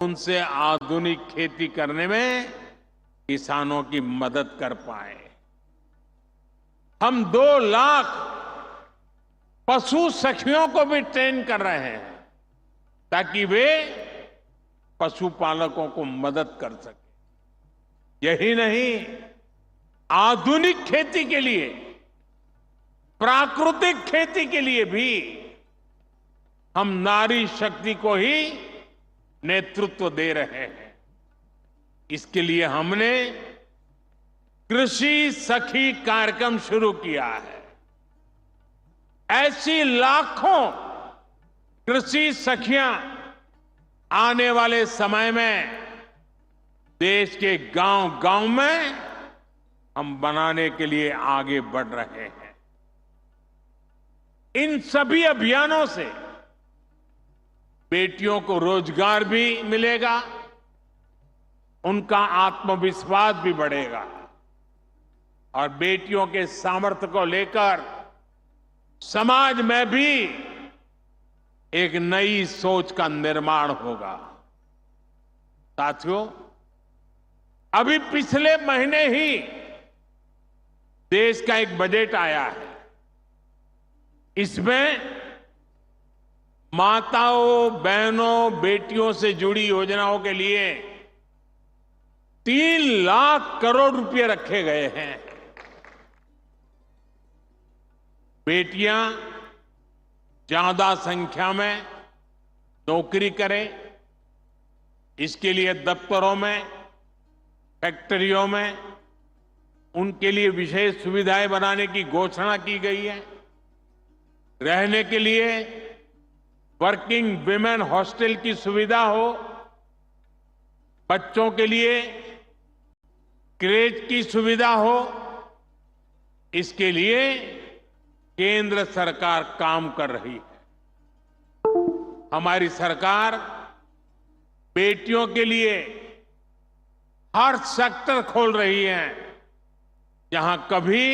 उनसे आधुनिक खेती करने में किसानों की मदद कर पाए। हम 2 लाख पशु सखियों को भी ट्रेन कर रहे हैं ताकि वे पशुपालकों को मदद कर सके। यही नहीं, आधुनिक खेती के लिए, प्राकृतिक खेती के लिए भी हम नारी शक्ति को ही नेतृत्व दे रहे हैं। इसके लिए हमने कृषि सखी कार्यक्रम शुरू किया है। ऐसी लाखों कृषि सखियां आने वाले समय में देश के गांव-गांव में हम बनाने के लिए आगे बढ़ रहे हैं। इन सभी अभियानों से बेटियों को रोजगार भी मिलेगा, उनका आत्मविश्वास भी बढ़ेगा और बेटियों के सामर्थ्य को लेकर समाज में भी एक नई सोच का निर्माण होगा। साथियों, अभी पिछले महीने ही देश का एक बजट आया है। इसमें माताओं, बहनों, बेटियों से जुड़ी योजनाओं के लिए 3 लाख करोड़ रुपए रखे गए हैं। बेटियां ज्यादा संख्या में नौकरी करें, इसके लिए दफ्तरों में, फैक्ट्रियों में उनके लिए विशेष सुविधाएं बनाने की घोषणा की गई है। रहने के लिए वर्किंग विमेन हॉस्टल की सुविधा हो, बच्चों के लिए क्रेच की सुविधा हो, इसके लिए केंद्र सरकार काम कर रही है। हमारी सरकार बेटियों के लिए हर सेक्टर खोल रही है जहां कभी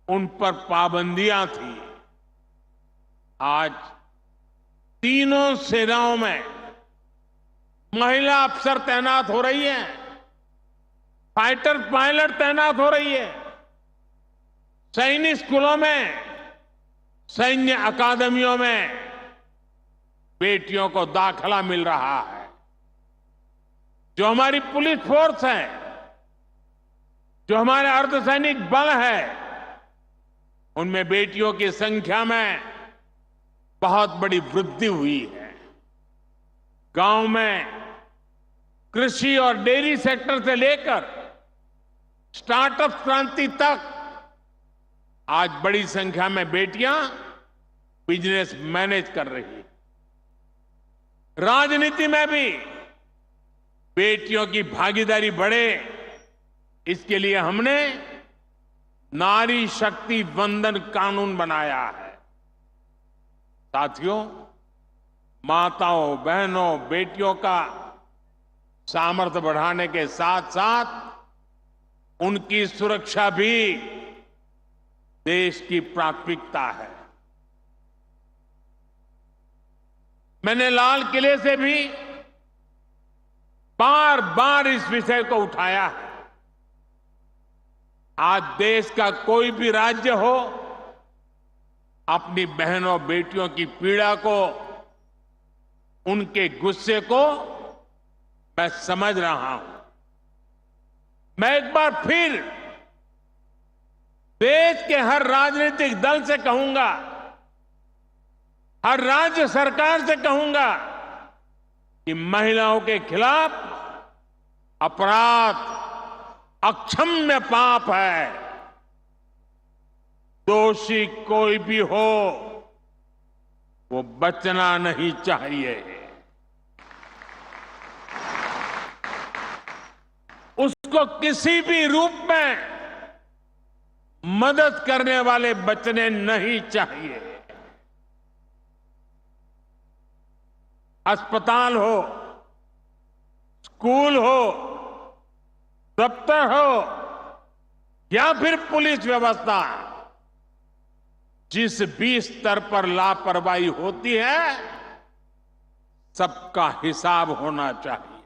उन पर पाबंदियां थी। आज तीनों सेनाओं में महिला अफसर तैनात हो रही हैं, फाइटर पायलट तैनात हो रही है, सैनिक स्कूलों में, सैन्य अकादमियों में बेटियों को दाखिला मिल रहा है। जो हमारी पुलिस फोर्स है, जो हमारे अर्धसैनिक बल है, उनमें बेटियों की संख्या में बहुत बड़ी वृद्धि हुई है। गांव में कृषि और डेयरी सेक्टर से लेकर स्टार्टअप क्रांति तक आज बड़ी संख्या में बेटियां बिजनेस मैनेज कर रही हैं। राजनीति में भी बेटियों की भागीदारी बढ़े, इसके लिए हमने नारी शक्ति वंदन कानून बनाया है। साथियों, माताओं, बहनों, बेटियों का सामर्थ्य बढ़ाने के साथ साथ उनकी सुरक्षा भी देश की प्राथमिकता है। मैंने लाल किले से भी बार बार इस विषय को उठाया है। आज देश का कोई भी राज्य हो, अपनी बहनों बेटियों की पीड़ा को, उनके गुस्से को मैं समझ रहा हूं। मैं एक बार फिर देश के हर राजनीतिक दल से कहूंगा, हर राज्य सरकार से कहूंगा कि महिलाओं के खिलाफ अपराध अक्षम्य पाप है। दोषी कोई भी हो, वो बचना नहीं चाहिए। उसको किसी भी रूप में मदद करने वाले बचने नहीं चाहिए। अस्पताल हो, स्कूल हो, दफ्तर हो या फिर पुलिस व्यवस्था, जिस भी स्तर पर लापरवाही होती है, सबका हिसाब होना चाहिए।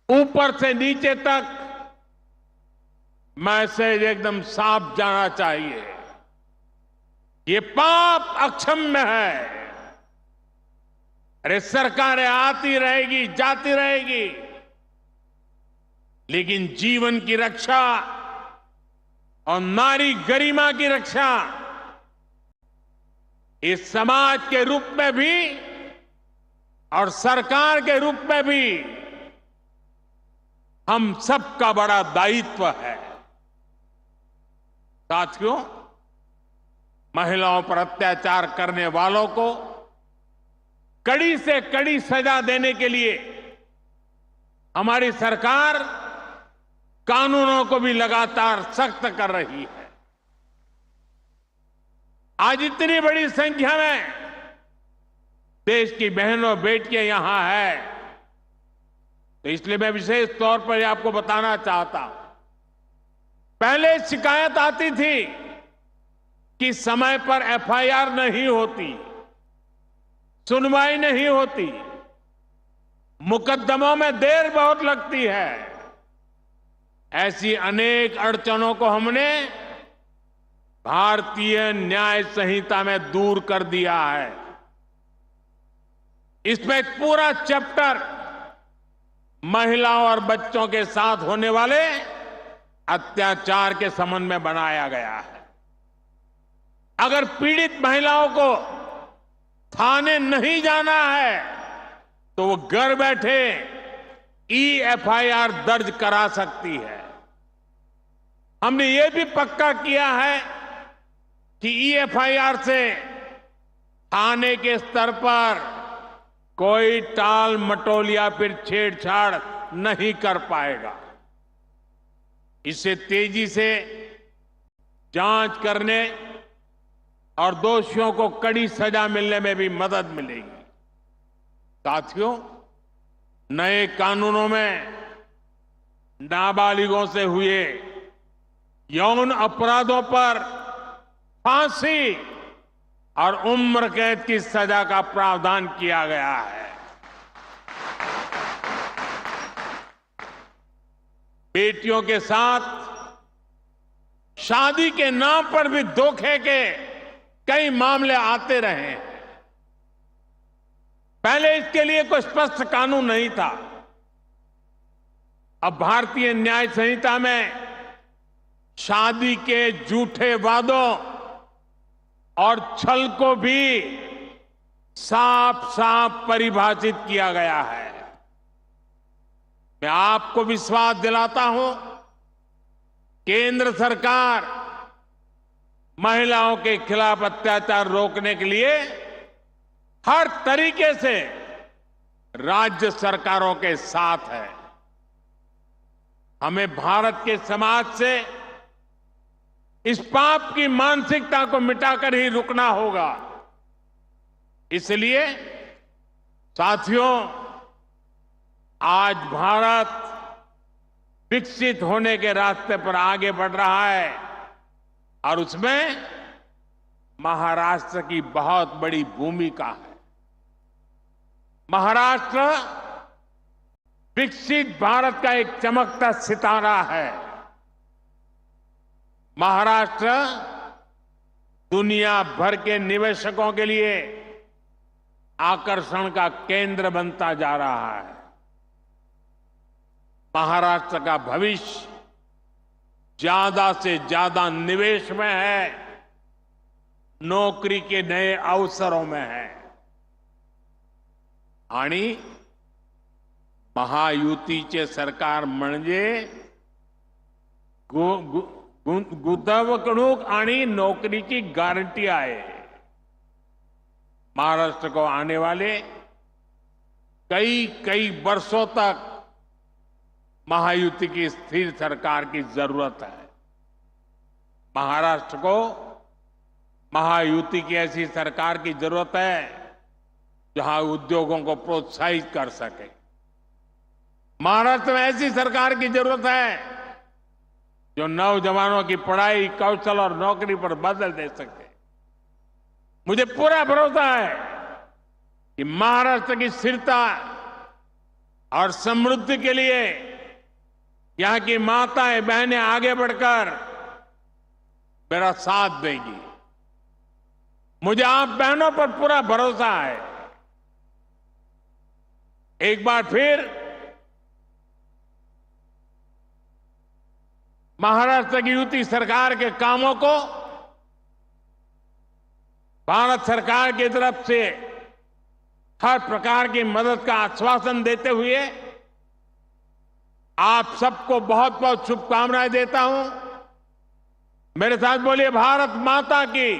ऊपर से नीचे तक मैसेज एकदम साफ जाना चाहिए। ये पाप अक्षम्य है। अरे सरकारें आती रहेगी, जाती रहेगी, लेकिन जीवन की रक्षा और नारी गरिमा की रक्षा इस समाज के रूप में भी और सरकार के रूप में भी हम सबका बड़ा दायित्व है। साथियों, महिलाओं पर अत्याचार करने वालों को कड़ी से कड़ी सजा देने के लिए हमारी सरकार कानूनों को भी लगातार सख्त कर रही है। आज इतनी बड़ी संख्या में देश की बहनों बेटियां यहां है, तो इसलिए मैं विशेष तौर पर आपको बताना चाहता हूं। पहले शिकायत आती थी कि समय पर एफआईआर नहीं होती, सुनवाई नहीं होती, मुकदमों में देर बहुत लगती है। ऐसी अनेक अड़चनों को हमने भारतीय न्याय संहिता में दूर कर दिया है। इसमें एक पूरा चैप्टर महिलाओं और बच्चों के साथ होने वाले अत्याचार के संबंध में बनाया गया है। अगर पीड़ित महिलाओं को थाने नहीं जाना है तो वो घर बैठे एफआईआर दर्ज करा सकती है। हमने ये भी पक्का किया है कि एफआईआर से थाने के स्तर पर कोई टाल मटोल या फिर छेड़छाड़ नहीं कर पाएगा। इससे तेजी से जांच करने और दोषियों को कड़ी सजा मिलने में भी मदद मिलेगी। साथियों, नए कानूनों में नाबालिगों से हुए यौन अपराधों पर फांसी और उम्र कैद की सजा का प्रावधान किया गया है। बेटियों के साथ शादी के नाम पर भी धोखे के कई मामले आते रहे हैं। पहले इसके लिए कोई स्पष्ट कानून नहीं था। अब भारतीय न्याय संहिता में शादी के झूठे वादों और छल को भी साफ साफ परिभाषित किया गया है। मैं आपको विश्वास दिलाता हूं, केंद्र सरकार महिलाओं के खिलाफ अत्याचार रोकने के लिए हर तरीके से राज्य सरकारों के साथ है। हमें भारत के समाज से इस पाप की मानसिकता को मिटाकर ही रुकना होगा। इसलिए साथियों, आज भारत विकसित होने के रास्ते पर आगे बढ़ रहा है और उसमें महाराष्ट्र की बहुत बड़ी भूमिका है। महाराष्ट्र विकसित भारत का एक चमकता सितारा है। महाराष्ट्र दुनिया भर के निवेशकों के लिए आकर्षण का केंद्र बनता जा रहा है। महाराष्ट्र का भविष्य ज्यादा से ज्यादा निवेश में है, नौकरी के नए अवसरों में है। आणि महायुतीचे सरकार म्हणजे गुंतवणूक आणि नौकरीची गारंटी आहे। महाराष्ट्र को आने वाले कई वर्षों तक महायुति की स्थिर सरकार की जरूरत है। महाराष्ट्र को महायुति की ऐसी सरकार की जरूरत है जहां उद्योगों को प्रोत्साहित कर सके। महाराष्ट्र में ऐसी सरकार की जरूरत है जो नौजवानों की पढ़ाई, कौशल और नौकरी पर बदल दे सके। मुझे पूरा भरोसा है कि महाराष्ट्र की स्थिरता और समृद्धि के लिए यहां की माताएं बहनें आगे बढ़कर मेरा साथ देंगी। मुझे आप बहनों पर पूरा भरोसा है। एक बार फिर महाराष्ट्र की युति सरकार के कामों को भारत सरकार की तरफ से हर प्रकार की मदद का आश्वासन देते हुए आप सबको बहुत बहुत शुभकामनाएं देता हूं। मेरे साथ बोलिए, भारत माता की।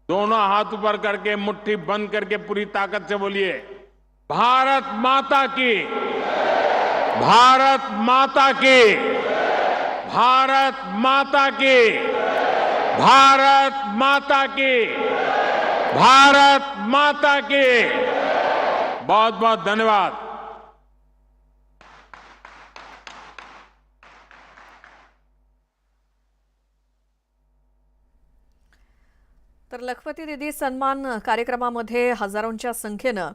दोनों हाथ ऊपर करके मुट्ठी बंद करके पूरी ताकत से बोलिए, भारत माता की, भारत माता की, भारत माता की, भारत माता की, भारत माता की। बहुत बहुत धन्यवाद। तर लखपती दीदी सन्मान कार्यक्रमामध्ये हजारोंच्या संख्येनं